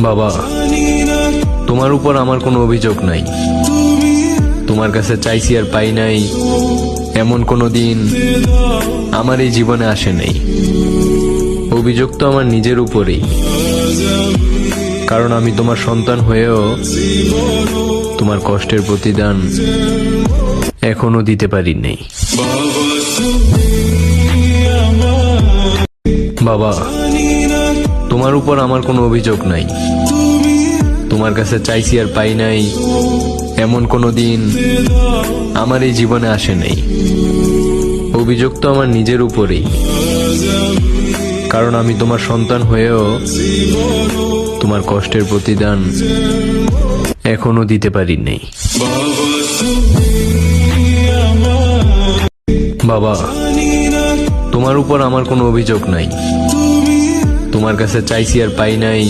বাবা, তোমার উপর আমার কোনো অভিযোগ নাই। তোমার কাছে চাইছি আর পাই নাই এমন কোনো দিন আমার এই জীবনে আসে নাই। অভিযোগ তো আমার নিজের উপরেই, কারণ আমি তোমার সন্তান হয়েও তোমার কষ্টের প্রতিদান এখনো দিতে পারি নাই। বাবা, তোমার উপর আমার কোনো অভিযোগ নাই। তোমার কাছে চাইছি আর পাই নাই এমন কোনো দিন আমার এই জীবনে আসে নাই। অভিযোগ তো আমার নিজের উপরেই, কারণ আমি তোমার সন্তান হয়েও তোমার কষ্টের প্রতিদান এখনো দিতে পারি নাই। বাবা, তোমার উপর আমার কোনো অভিযোগ নাই। তোমার কাছে চাইছি আর পাই নাই